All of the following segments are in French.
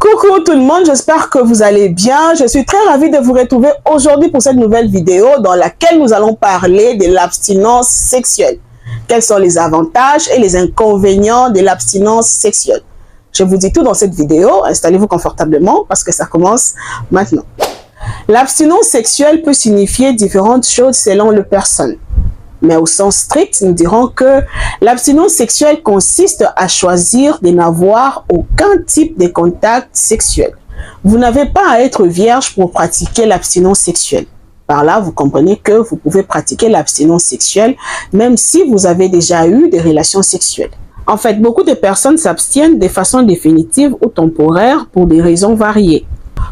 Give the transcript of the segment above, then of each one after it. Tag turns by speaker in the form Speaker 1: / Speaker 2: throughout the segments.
Speaker 1: Coucou tout le monde, j'espère que vous allez bien. Je suis très ravie de vous retrouver aujourd'hui pour cette nouvelle vidéo dans laquelle nous allons parler de l'abstinence sexuelle. Quels sont les avantages et les inconvénients de l'abstinence sexuelle? Je vous dis tout dans cette vidéo, installez-vous confortablement parce que ça commence maintenant. L'abstinence sexuelle peut signifier différentes choses selon les personnes. Mais au sens strict, nous dirons que l'abstinence sexuelle consiste à choisir de n'avoir aucun type de contact sexuel. Vous n'avez pas à être vierge pour pratiquer l'abstinence sexuelle. Par là, vous comprenez que vous pouvez pratiquer l'abstinence sexuelle même si vous avez déjà eu des relations sexuelles. En fait, beaucoup de personnes s'abstiennent de façon définitive ou temporaire pour des raisons variées.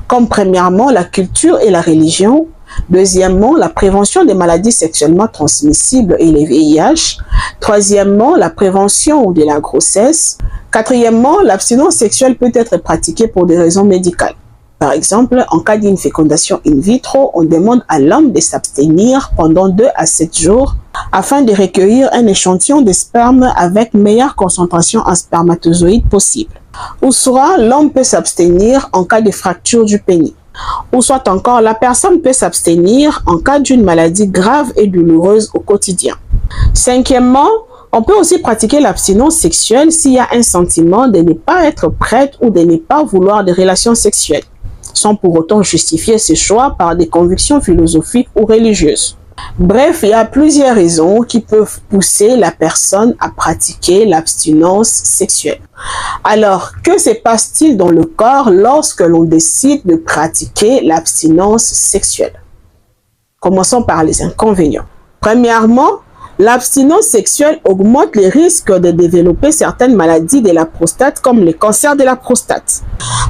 Speaker 1: Comme premièrement, la culture et la religion. Deuxièmement, la prévention des maladies sexuellement transmissibles et les VIH. Troisièmement, la prévention de la grossesse. Quatrièmement, l'abstinence sexuelle peut être pratiquée pour des raisons médicales. Par exemple, en cas d'une fécondation in vitro, on demande à l'homme de s'abstenir pendant 2 à 7 jours afin de recueillir un échantillon de sperme avec meilleure concentration en spermatozoïdes possible. Ou soit, l'homme peut s'abstenir en cas de fracture du pénis. Ou soit encore, la personne peut s'abstenir en cas d'une maladie grave et douloureuse au quotidien. Cinquièmement, on peut aussi pratiquer l'abstinence sexuelle s'il y a un sentiment de ne pas être prête ou de ne pas vouloir des relations sexuelles, sans pour autant justifier ce choix par des convictions philosophiques ou religieuses. Bref, il y a plusieurs raisons qui peuvent pousser la personne à pratiquer l'abstinence sexuelle. Alors, que se passe-t-il dans le corps lorsque l'on décide de pratiquer l'abstinence sexuelle? Commençons par les inconvénients. Premièrement, l'abstinence sexuelle augmente les risques de développer certaines maladies de la prostate comme le cancer de la prostate.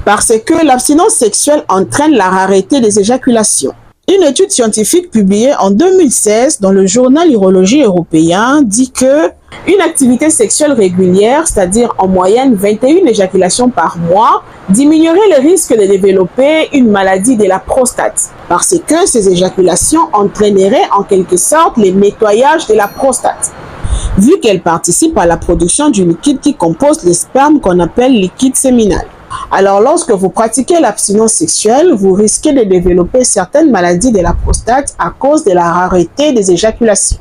Speaker 1: Parce que l'abstinence sexuelle entraîne la rareté des éjaculations. Une étude scientifique publiée en 2016 dans le journal Urologie européen dit que une activité sexuelle régulière, c'est-à-dire en moyenne 21 éjaculations par mois, diminuerait le risque de développer une maladie de la prostate parce que ces éjaculations entraîneraient en quelque sorte le nettoyage de la prostate, vu qu'elle participe à la production du liquide qui compose le sperme qu'on appelle liquide séminal. Alors, lorsque vous pratiquez l'abstinence sexuelle, vous risquez de développer certaines maladies de la prostate à cause de la rareté des éjaculations.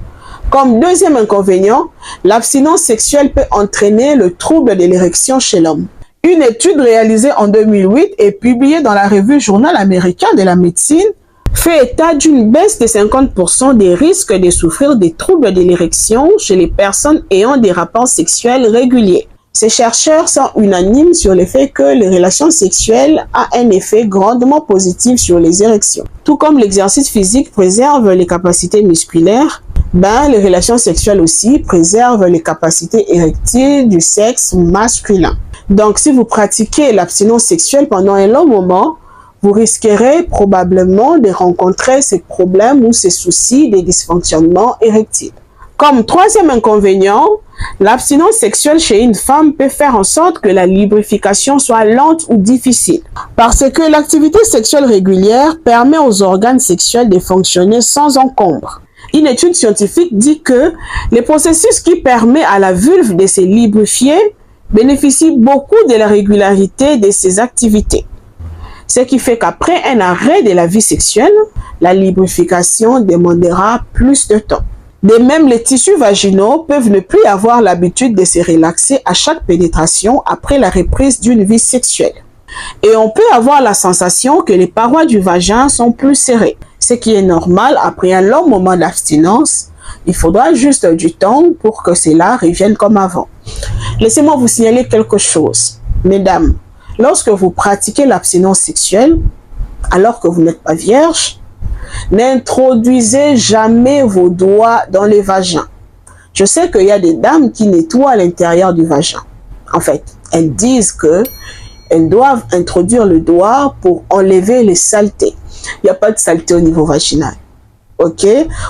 Speaker 1: Comme deuxième inconvénient, l'abstinence sexuelle peut entraîner le trouble de l'érection chez l'homme. Une étude réalisée en 2008 et publiée dans la revue Journal américain de la médecine fait état d'une baisse de 50% des risques de souffrir des troubles de l'érection chez les personnes ayant des rapports sexuels réguliers. Ces chercheurs sont unanimes sur le fait que les relations sexuelles ont un effet grandement positif sur les érections. Tout comme l'exercice physique préserve les capacités musculaires, les relations sexuelles aussi préservent les capacités érectiles du sexe masculin. Donc, si vous pratiquez l'abstinence sexuelle pendant un long moment, vous risquerez probablement de rencontrer ces problèmes ou ces soucis de dysfonctionnement érectile. Comme troisième inconvénient, l'abstinence sexuelle chez une femme peut faire en sorte que la lubrification soit lente ou difficile. Parce que l'activité sexuelle régulière permet aux organes sexuels de fonctionner sans encombre. Une étude scientifique dit que le processus qui permet à la vulve de se lubrifier bénéficie beaucoup de la régularité de ses activités. Ce qui fait qu'après un arrêt de la vie sexuelle, la lubrification demandera plus de temps. De même, les tissus vaginaux peuvent ne plus avoir l'habitude de se relaxer à chaque pénétration après la reprise d'une vie sexuelle. Et on peut avoir la sensation que les parois du vagin sont plus serrées, ce qui est normal après un long moment d'abstinence. Il faudra juste du temps pour que cela revienne comme avant. Laissez-moi vous signaler quelque chose. Mesdames, lorsque vous pratiquez l'abstinence sexuelle, alors que vous n'êtes pas vierge, n'introduisez jamais vos doigts dans les vagins. Je sais qu'il y a des dames qui nettoient l'intérieur du vagin. En fait, elles disent qu'elles doivent introduire le doigt pour enlever les saletés. Il n'y a pas de saleté au niveau vaginal. Ok?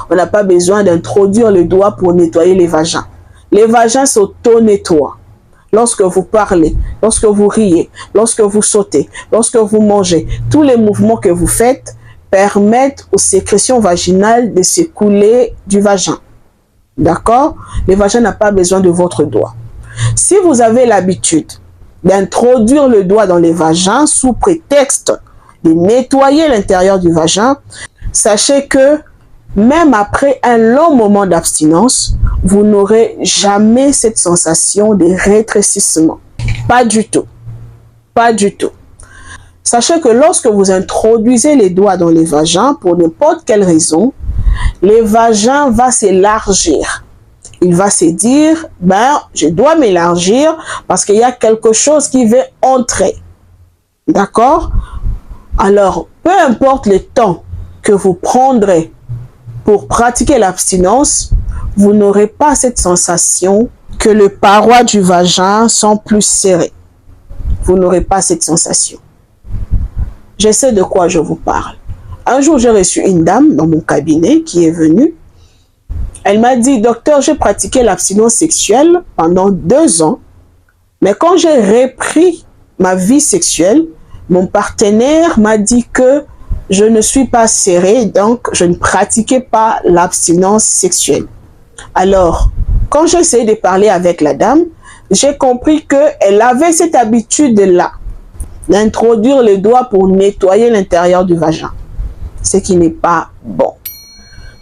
Speaker 1: On n'a pas besoin d'introduire le doigt pour nettoyer les vagins. Les vagins s'auto-nettoient. Lorsque vous parlez, lorsque vous riez, lorsque vous sautez, lorsque vous mangez, tous les mouvements que vous faites permettent aux sécrétions vaginales de s'écouler du vagin. D'accord? Le vagin n'a pas besoin de votre doigt. Si vous avez l'habitude d'introduire le doigt dans les vagins sous prétexte de nettoyer l'intérieur du vagin, sachez que même après un long moment d'abstinence, vous n'aurez jamais cette sensation de rétrécissement. Pas du tout. Pas du tout. Sachez que lorsque vous introduisez les doigts dans les vagins, pour n'importe quelle raison, le vagin va s'élargir. Il va se dire, je dois m'élargir parce qu'il y a quelque chose qui veut entrer. D'accord? Alors, peu importe le temps que vous prendrez pour pratiquer l'abstinence, vous n'aurez pas cette sensation que les parois du vagin sont plus serrées. Vous n'aurez pas cette sensation. Je sais de quoi je vous parle. Un jour, j'ai reçu une dame dans mon cabinet qui est venue. Elle m'a dit, docteur, j'ai pratiqué l'abstinence sexuelle pendant 2 ans, mais quand j'ai repris ma vie sexuelle, mon partenaire m'a dit que je ne suis pas serrée, donc je ne pratiquais pas l'abstinence sexuelle. Alors, quand j'ai essayé de parler avec la dame, j'ai compris qu'elle avait cette habitude-là, d'introduire les doigts pour nettoyer l'intérieur du vagin, ce qui n'est pas bon.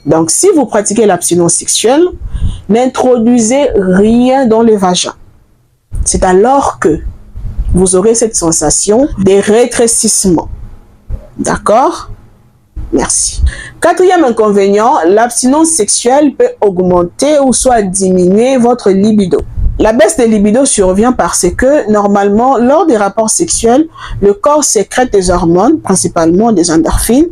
Speaker 1: Donc, si vous pratiquez l'abstinence sexuelle, n'introduisez rien dans le vagin. C'est alors que vous aurez cette sensation de rétrécissement. D'accord? Merci. 4e inconvénient, l'abstinence sexuelle peut augmenter ou soit diminuer votre libido. La baisse de libido survient parce que, normalement, lors des rapports sexuels, le corps sécrète des hormones, principalement des endorphines,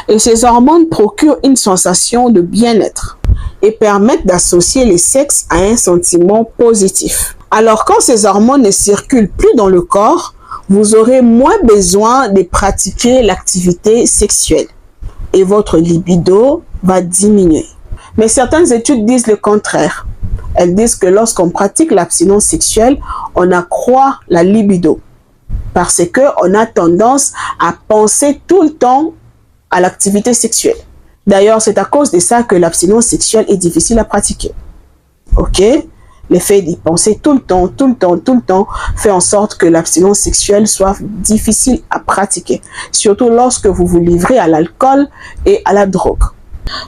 Speaker 1: et ces hormones procurent une sensation de bien-être et permettent d'associer le sexe à un sentiment positif. Alors, quand ces hormones ne circulent plus dans le corps, vous aurez moins besoin de pratiquer l'activité sexuelle et votre libido va diminuer. Mais certaines études disent le contraire. Elles disent que lorsqu'on pratique l'abstinence sexuelle, on accroît la libido parce qu'on a tendance à penser tout le temps à l'activité sexuelle. D'ailleurs, c'est à cause de ça que l'abstinence sexuelle est difficile à pratiquer. Ok? Le fait d'y penser tout le temps, fait en sorte que l'abstinence sexuelle soit difficile à pratiquer. Surtout lorsque vous vous livrez à l'alcool et à la drogue.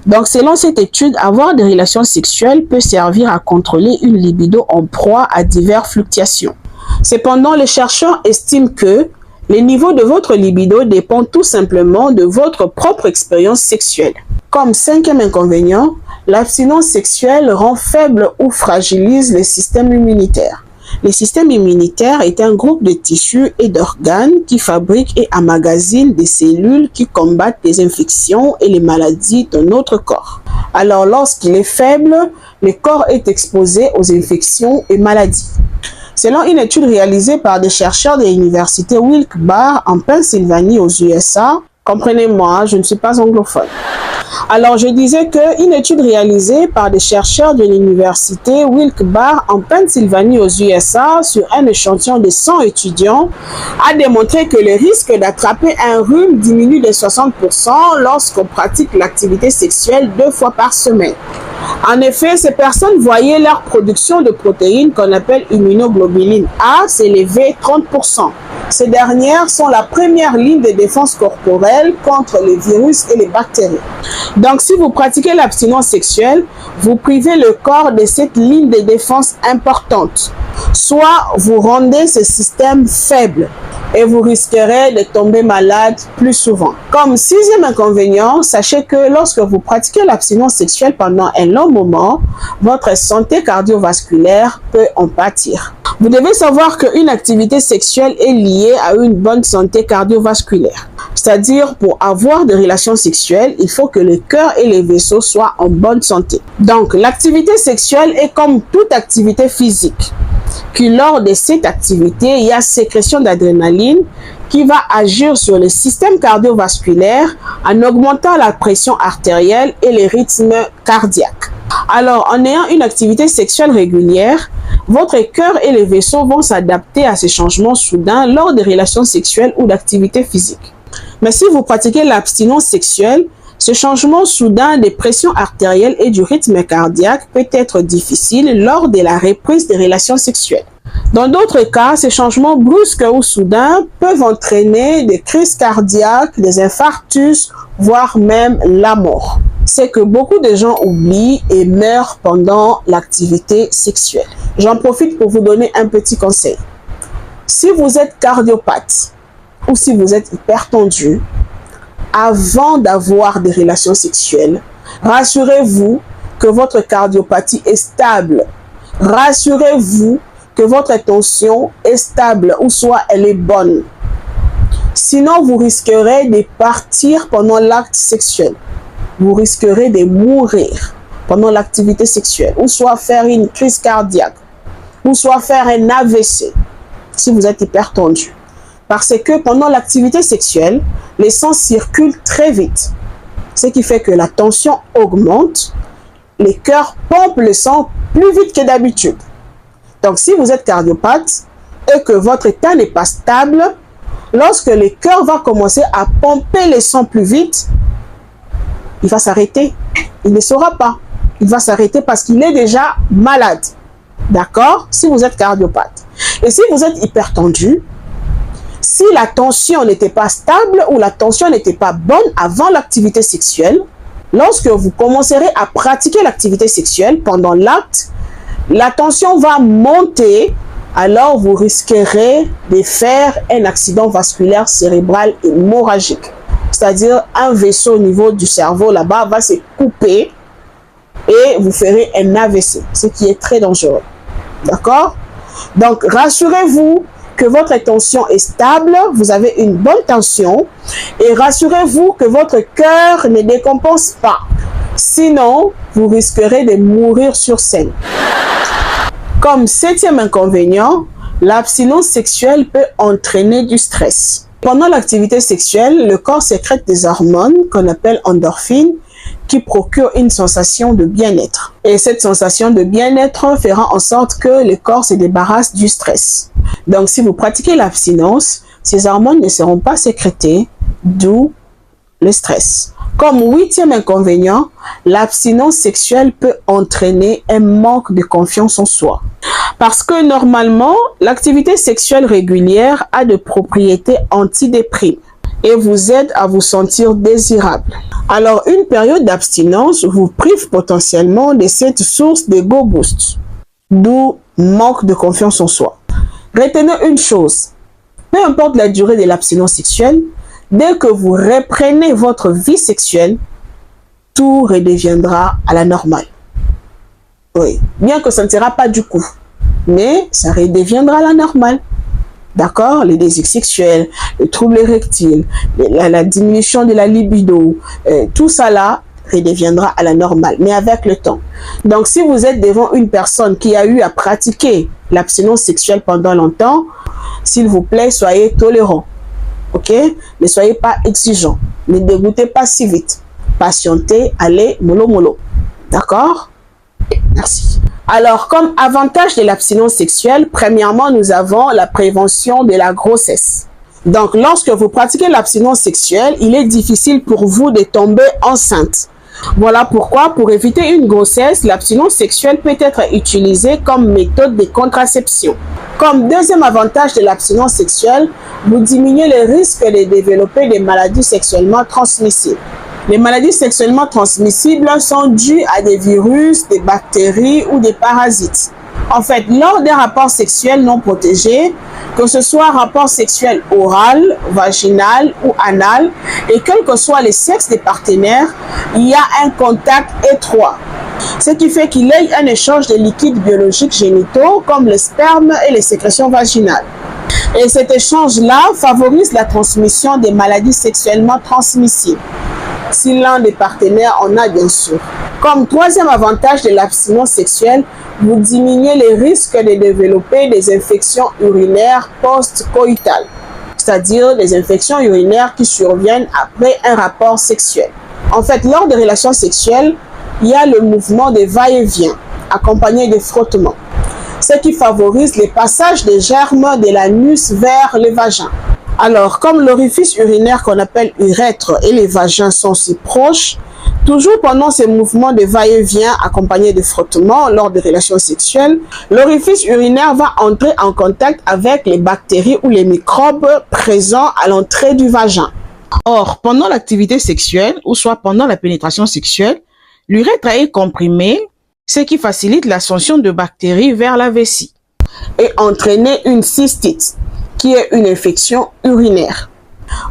Speaker 1: Donc, selon cette étude, avoir des relations sexuelles peut servir à contrôler une libido en proie à diverses fluctuations. Cependant, les chercheurs estiment que le niveau de votre libido dépend tout simplement de votre propre expérience sexuelle. Comme 5e inconvénient, l'abstinence sexuelle rend faible ou fragilise le système immunitaire. Le système immunitaire est un groupe de tissus et d'organes qui fabriquent et emmagasinent des cellules qui combattent les infections et les maladies de notre corps. Alors, lorsqu'il est faible, le corps est exposé aux infections et maladies. Selon une étude réalisée par des chercheurs de l'université Wilkes-Barre en Pennsylvanie aux USA, comprenez-moi, je ne suis pas anglophone. Alors, je disais qu'une étude réalisée par des chercheurs de l'université Wilkes-Barre en Pennsylvanie aux USA sur un échantillon de 100 étudiants a démontré que le risque d'attraper un rhume diminue de 60% lorsqu'on pratique l'activité sexuelle 2 fois par semaine. En effet, ces personnes voyaient leur production de protéines qu'on appelle immunoglobuline A s'élever 30%. Ces dernières sont la première ligne de défense corporelle contre les virus et les bactéries. Donc, si vous pratiquez l'abstinence sexuelle, vous privez le corps de cette ligne de défense importante. Soit vous rendez ce système faible et vous risquerez de tomber malade plus souvent. Comme 6e inconvénient, sachez que lorsque vous pratiquez l'abstinence sexuelle pendant un long moment, votre santé cardiovasculaire peut en pâtir. Vous devez savoir qu'une activité sexuelle est liée à une bonne santé cardiovasculaire. C'est-à-dire, pour avoir des relations sexuelles, il faut que le cœur et les vaisseaux soient en bonne santé. Donc, l'activité sexuelle est comme toute activité physique. Que lors de cette activité, il y a sécrétion d'adrénaline qui va agir sur le système cardiovasculaire en augmentant la pression artérielle et les rythmes cardiaques. Alors, en ayant une activité sexuelle régulière, votre cœur et les vaisseaux vont s'adapter à ces changements soudains lors des relations sexuelles ou d'activités physiques. Mais si vous pratiquez l'abstinence sexuelle, ce changement soudain des pressions artérielles et du rythme cardiaque peut être difficile lors de la reprise des relations sexuelles. Dans d'autres cas, ces changements brusques ou soudains peuvent entraîner des crises cardiaques, des infarctus, voire même la mort. C'est que beaucoup de gens oublient et meurent pendant l'activité sexuelle. J'en profite pour vous donner un petit conseil. Si vous êtes cardiopathe ou si vous êtes hypertendu, avant d'avoir des relations sexuelles, rassurez-vous que votre cardiopathie est stable. Rassurez-vous que votre tension est stable ou soit elle est bonne. Sinon, vous risquerez de partir pendant l'acte sexuel. Vous risquerez de mourir pendant l'activité sexuelle, ou soit faire une crise cardiaque, ou soit faire un AVC si vous êtes hypertendu. Parce que pendant l'activité sexuelle, le sang circule très vite, ce qui fait que la tension augmente, les cœurs pompent le sang plus vite que d'habitude. Donc si vous êtes cardiopathe et que votre état n'est pas stable, lorsque le cœur va commencer à pomper le sang plus vite, il va s'arrêter. Il ne saura pas. Il va s'arrêter parce qu'il est déjà malade. D'accord? Si vous êtes cardiopathe. Et si vous êtes hypertendu, si la tension n'était pas stable ou la tension n'était pas bonne avant l'activité sexuelle, lorsque vous commencerez à pratiquer l'activité sexuelle pendant l'acte, la tension va monter, alors vous risquerez de faire un accident vasculaire cérébral hémorragique. C'est-à-dire un vaisseau au niveau du cerveau là-bas va se couper et vous ferez un AVC, ce qui est très dangereux. D'accord? Donc, rassurez-vous que votre tension est stable, vous avez une bonne tension et rassurez-vous que votre cœur ne décompense pas. Sinon, vous risquerez de mourir sur scène. Comme 7e inconvénient, l'abstinence sexuelle peut entraîner du stress. Pendant l'activité sexuelle, le corps sécrète des hormones qu'on appelle endorphines qui procurent une sensation de bien-être. Et cette sensation de bien-être fera en sorte que le corps se débarrasse du stress. Donc, si vous pratiquez l'abstinence, ces hormones ne seront pas sécrétées, d'où le stress. Comme 8e inconvénient, l'abstinence sexuelle peut entraîner un manque de confiance en soi. Parce que normalement, l'activité sexuelle régulière a des propriétés antidépressives et vous aide à vous sentir désirable. Alors, une période d'abstinence vous prive potentiellement de cette source de go boost, d'où manque de confiance en soi. Retenez une chose, peu importe la durée de l'abstinence sexuelle, dès que vous reprenez votre vie sexuelle, tout redeviendra à la normale. Oui, bien que ça ne sera pas du coup, mais ça redeviendra à la normale. D'accord? Les désirs sexuels, les troubles érectiles, la diminution de la libido, tout ça là redeviendra à la normale, mais avec le temps. Donc, si vous êtes devant une personne qui a eu à pratiquer l'abstinence sexuelle pendant longtemps, s'il vous plaît, soyez tolérants. Ok? Ne soyez pas exigeants. Ne dégoûtez pas si vite. Patientez, allez, mollo mollo. D'accord? Merci. Alors, comme avantage de l'abstinence sexuelle, premièrement, nous avons la prévention de la grossesse. Donc, lorsque vous pratiquez l'abstinence sexuelle, il est difficile pour vous de tomber enceinte. Voilà pourquoi, pour éviter une grossesse, l'abstinence sexuelle peut être utilisée comme méthode de contraception. Comme deuxième avantage de l'abstinence sexuelle, vous diminuez le risque de développer des maladies sexuellement transmissibles. Les maladies sexuellement transmissibles sont dues à des virus, des bactéries ou des parasites. En fait, lors des rapports sexuels non protégés, que ce soit rapport sexuel oral, vaginal ou anal, et quel que soit le sexe des partenaires, il y a un contact étroit. Ce qui fait qu'il y a un échange de liquides biologiques génitaux comme le sperme et les sécrétions vaginales. Et cet échange-là favorise la transmission des maladies sexuellement transmissibles, si l'un des partenaires en a bien sûr. Comme troisième avantage de l'abstinence sexuelle, vous diminuez les risques de développer des infections urinaires post-coïtales, c'est-à-dire des infections urinaires qui surviennent après un rapport sexuel. En fait, lors des relations sexuelles, il y a le mouvement de va-et-vient, accompagné de frottements, ce qui favorise le passage des germes de l'anus vers le vagin. Alors, comme l'orifice urinaire qu'on appelle urètre et les vagins sont si proches, Toujours pendant ces mouvements de va-et-vient accompagnés de frottements lors des relations sexuelles, l'orifice urinaire va entrer en contact avec les bactéries ou les microbes présents à l'entrée du vagin. Or, pendant l'activité sexuelle ou soit pendant la pénétration sexuelle, l'urètre est comprimé, ce qui facilite l'ascension de bactéries vers la vessie et entraîner une cystite, qui est une infection urinaire.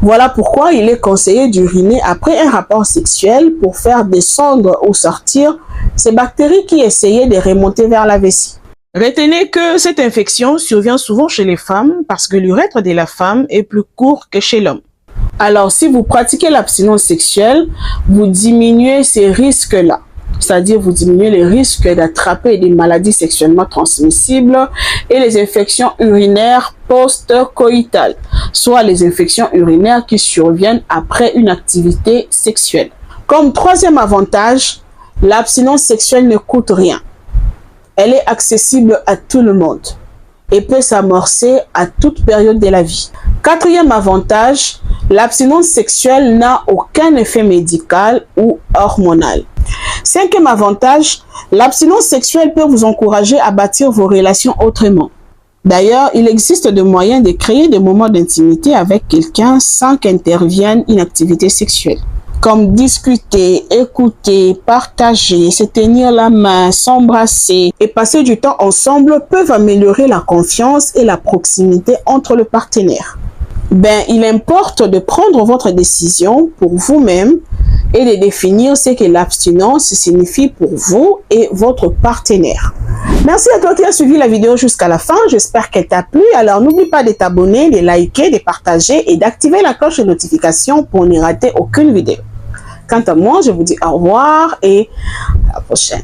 Speaker 1: Voilà pourquoi il est conseillé d'uriner après un rapport sexuel pour faire descendre ou sortir ces bactéries qui essayaient de remonter vers la vessie. Retenez que cette infection survient souvent chez les femmes parce que l'urètre de la femme est plus court que chez l'homme. Alors, si vous pratiquez l'abstinence sexuelle, vous diminuez ces risques-là. C'est-à-dire vous diminuez les risques d'attraper des maladies sexuellement transmissibles et les infections urinaires post-coïtales, soit les infections urinaires qui surviennent après une activité sexuelle. Comme troisième avantage, l'abstinence sexuelle ne coûte rien. Elle est accessible à tout le monde et peut s'amorcer à toute période de la vie. Quatrième avantage, l'abstinence sexuelle n'a aucun effet médical ou hormonal. Cinquième avantage, l'abstinence sexuelle peut vous encourager à bâtir vos relations autrement. D'ailleurs, il existe des moyens de créer des moments d'intimité avec quelqu'un sans qu'intervienne une activité sexuelle. Comme discuter, écouter, partager, se tenir la main, s'embrasser et passer du temps ensemble peuvent améliorer la confiance et la proximité entre le partenaire. Il importe de prendre votre décision pour vous-même et de définir ce que l'abstinence signifie pour vous et votre partenaire. Merci à toi qui as suivi la vidéo jusqu'à la fin. J'espère qu'elle t'a plu. Alors, n'oublie pas de t'abonner, de liker, de partager et d'activer la cloche de notification pour ne rater aucune vidéo. Quant à moi, je vous dis au revoir et à la prochaine.